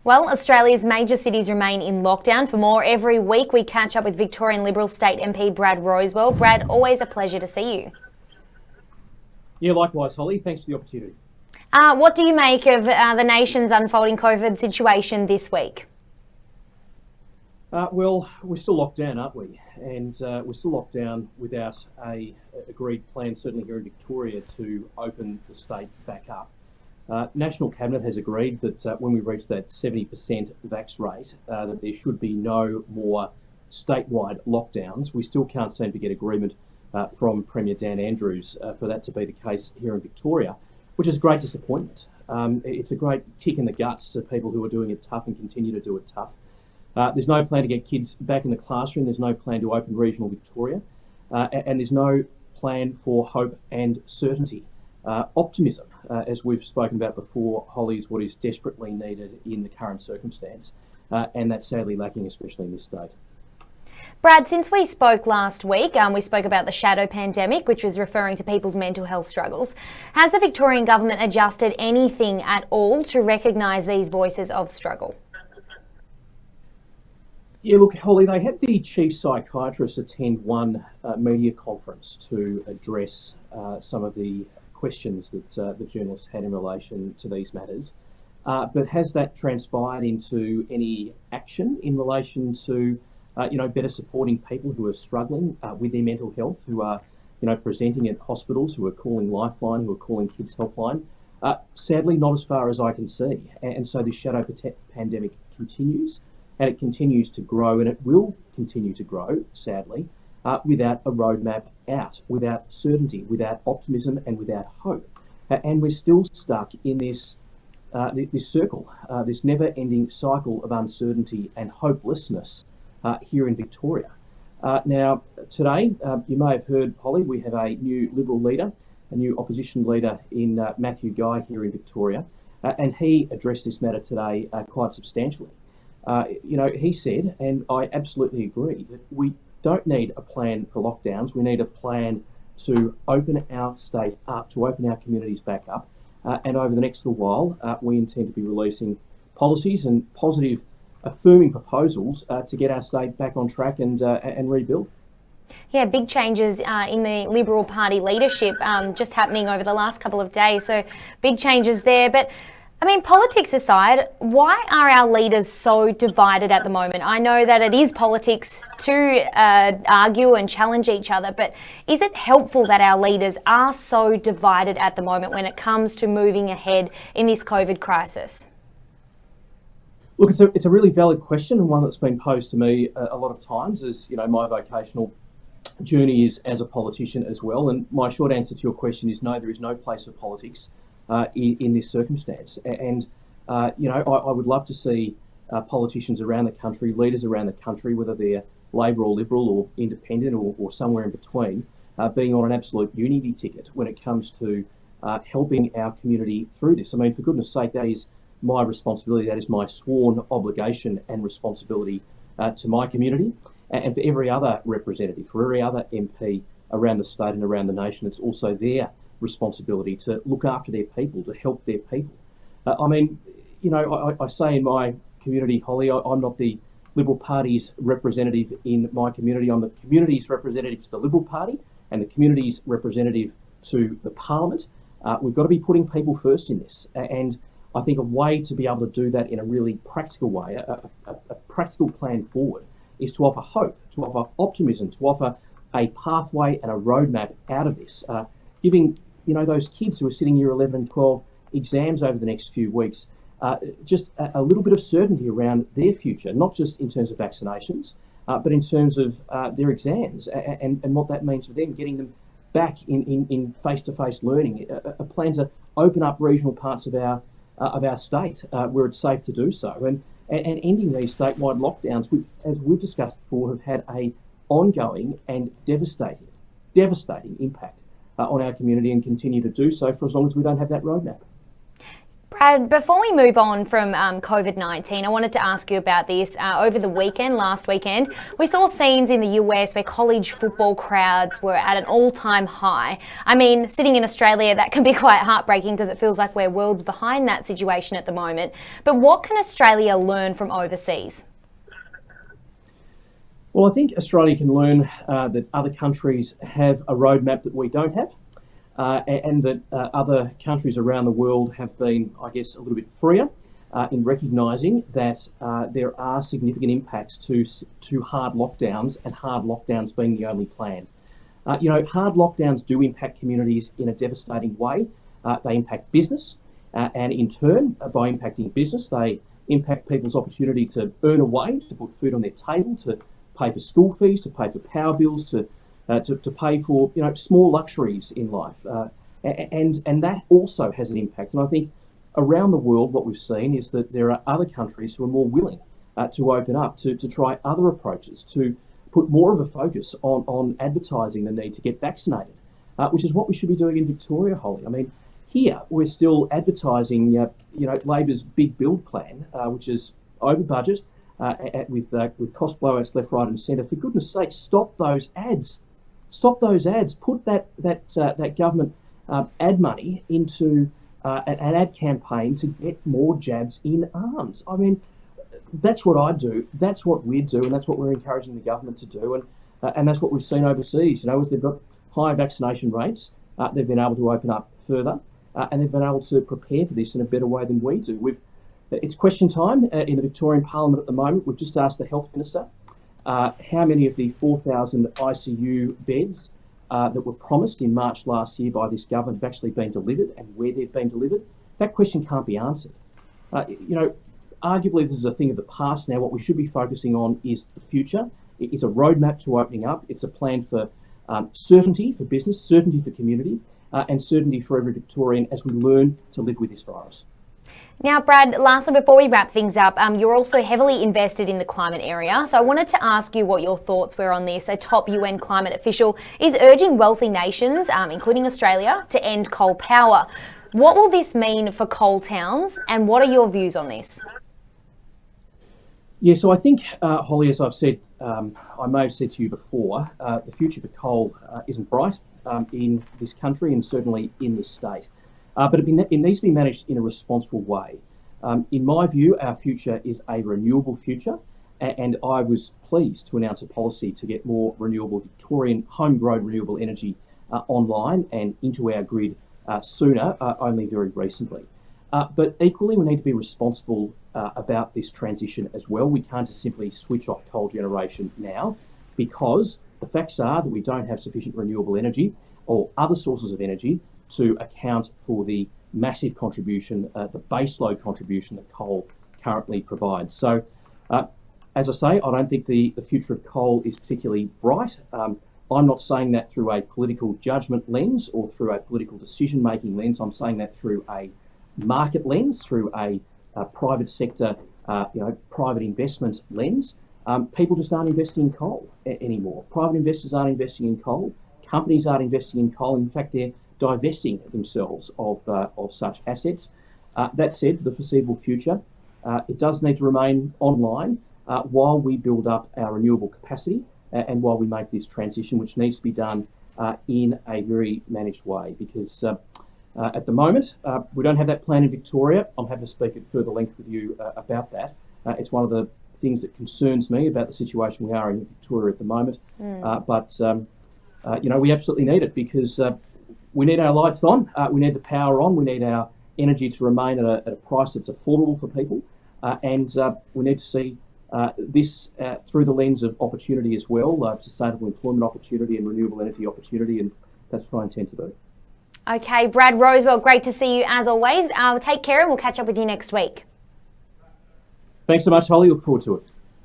Well, Australia's major cities remain in lockdown. For more, every week we catch up with Victorian Liberal State MP Brad Rowswell. Brad, always a pleasure to see you. Yeah, likewise, Holly. Thanks for the opportunity. What do you make of the nation's unfolding COVID situation this week? Well, we're still locked down, aren't we? And we're still locked down without a agreed plan, certainly here in Victoria, to open the state back up. National Cabinet has agreed that when we reach that 70% vax rate, that there should be no more statewide lockdowns. We still can't seem to get agreement from Premier Dan Andrews for that to be the case here in Victoria, which is a great disappointment. It's a great kick in the guts to people who are doing it tough and continue to do it tough. There's no plan to get kids back in the classroom. There's no plan to open regional Victoria. And there's no plan for hope and certainty. Optimism, as we've spoken about before, Holly, is what is desperately needed in the current circumstance. And that's sadly lacking, especially in this state. Brad, since we spoke last week, we spoke about the shadow pandemic, which was referring to people's mental health struggles. Has the Victorian government adjusted anything at all to recognise these voices of struggle? Yeah, look, Holly, they had the chief psychiatrist attend one media conference to address some of the questions that the journalists had in relation to these matters. But has that transpired into any action in relation to, better supporting people who are struggling with their mental health, who are, presenting at hospitals, who are calling Lifeline, who are calling Kids Helpline? Sadly, not as far as I can see. And so this shadow pandemic continues. And it continues to grow, and it will continue to grow, sadly, without a roadmap out, without certainty, without optimism, and without hope. And we're still stuck in this circle, this never-ending cycle of uncertainty and hopelessness here in Victoria. Now, today, you may have heard, Holly, we have a new Liberal leader, a new opposition leader in Matthew Guy here in Victoria, and he addressed this matter today quite substantially. He said, and I absolutely agree, that we don't need a plan for lockdowns. We need a plan to open our state up, to open our communities back up. And over the next little while, we intend to be releasing policies and positive, affirming proposals to get our state back on track and rebuild. Yeah, big changes in the Liberal Party leadership just happening over the last couple of days. So big changes there. But I mean, politics aside, why are our leaders so divided at the moment? I know that it is politics to argue and challenge each other, but is it helpful that our leaders are so divided at the moment when it comes to moving ahead in this COVID crisis? Look, it's a really valid question, and one that's been posed to me a lot of times, as my vocational journey is as a politician as well. And my short answer to your question is no, there is no place for politics in this circumstance. And, I would love to see politicians around the country, leaders around the country, whether they're Labor or Liberal or Independent or somewhere in between, being on an absolute unity ticket when it comes to helping our community through this. I mean, for goodness sake, that is my responsibility. That is my sworn obligation and responsibility to my community and for every other representative, for every other MP around the state and around the nation. It's also their responsibility to look after their people, to help their people. I say in my community, Holly, I'm not the Liberal Party's representative in my community. I'm the community's representative to the Liberal Party and the community's representative to the Parliament. We've got to be putting people first in this. And I think a way to be able to do that in a really practical way, a practical plan forward, is to offer hope, to offer optimism, to offer a pathway and a roadmap out of this, giving those kids who are sitting year 11 and 12 exams over the next few weeks, just a little bit of certainty around their future, not just in terms of vaccinations, but in terms of their exams and what that means for them, getting them back in face-to-face learning, a plan to open up regional parts of our state where it's safe to do so, and ending these statewide lockdowns, which, as we've discussed before, have had a ongoing and devastating impact on our community and continue to do so for as long as we don't have that roadmap. Brad, before we move on from COVID-19, I wanted to ask you about this. Over the weekend, last weekend, we saw scenes in the US where college football crowds were at an all-time high. I mean, sitting in Australia, that can be quite heartbreaking because it feels like we're worlds behind that situation at the moment. But what can Australia learn from overseas? Well, I think Australia can learn that other countries have a roadmap that we don't have. And that other countries around the world have been, I guess, a little bit freer in recognising that there are significant impacts to hard lockdowns, and hard lockdowns being the only plan. Hard lockdowns do impact communities in a devastating way. They impact business, and in turn, by impacting business, they impact people's opportunity to earn a wage, to put food on their table, to pay for school fees, to pay for power bills, to pay for small luxuries in life, and that also has an impact. And I think around the world, what we've seen is that there are other countries who are more willing to open up, to try other approaches, to put more of a focus on advertising the need to get vaccinated, which is what we should be doing in Victoria, Holly. I mean, here we're still advertising, Labor's big build plan, which is over budget, with cost blowouts left, right, and centre. For goodness sake, stop those ads. Stop those ads. Put that government ad money into an ad campaign to get more jabs in arms. I mean, that's what I do. That's what we do, and that's what we're encouraging the government to do. And that's what we've seen overseas. As they've got higher vaccination rates, they've been able to open up further, and they've been able to prepare for this in a better way than we do. It's question time in the Victorian Parliament at the moment. We've just asked the Health Minister how many of the 4,000 ICU beds that were promised in March last year by this government have actually been delivered, and where they've been delivered. That question can't be answered. Arguably this is a thing of the past now. What we should be focusing on is the future. It's a roadmap to opening up. It's a plan for certainty for business, certainty for community, and certainty for every Victorian as we learn to live with this virus. Now, Brad, lastly, before we wrap things up, you're also heavily invested in the climate area. So I wanted to ask you what your thoughts were on this. A top UN climate official is urging wealthy nations, including Australia, to end coal power. What will this mean for coal towns, and what are your views on this? Yeah, so I think, Holly, as I've said, I may have said to you before, the future for coal isn't bright in this country and certainly in this state. But it needs to be managed in a responsible way. In my view, our future is a renewable future, and I was pleased to announce a policy to get more renewable Victorian homegrown renewable energy online and into our grid sooner, only very recently. But equally, we need to be responsible about this transition as well. We can't just simply switch off coal generation now, because the facts are that we don't have sufficient renewable energy or other sources of energy to account for the massive contribution, the baseload contribution that coal currently provides. So, as I say, I don't think the future of coal is particularly bright. I'm not saying that through a political judgment lens or through a political decision-making lens. I'm saying that through a market lens, through a private sector, private investment lens. People just aren't investing in coal anymore. Private investors aren't investing in coal. Companies aren't investing in coal. In fact, they're divesting themselves of such assets. That said, for the foreseeable future, it does need to remain online while we build up our renewable capacity and while we make this transition, which needs to be done in a very managed way. Because at the moment, we don't have that plan in Victoria. I'm happy to speak at further length with you about that. It's one of the things that concerns me about the situation we are in Victoria at the moment. But we absolutely need it, because we need our lights on, we need the power on, we need our energy to remain at a price that's affordable for people, and we need to see this through the lens of opportunity as well, sustainable employment opportunity and renewable energy opportunity, and that's what I intend to do. Okay, Brad Rowswell, great to see you as always. Take care, and we'll catch up with you next week. Thanks so much, Holly. Look forward to it.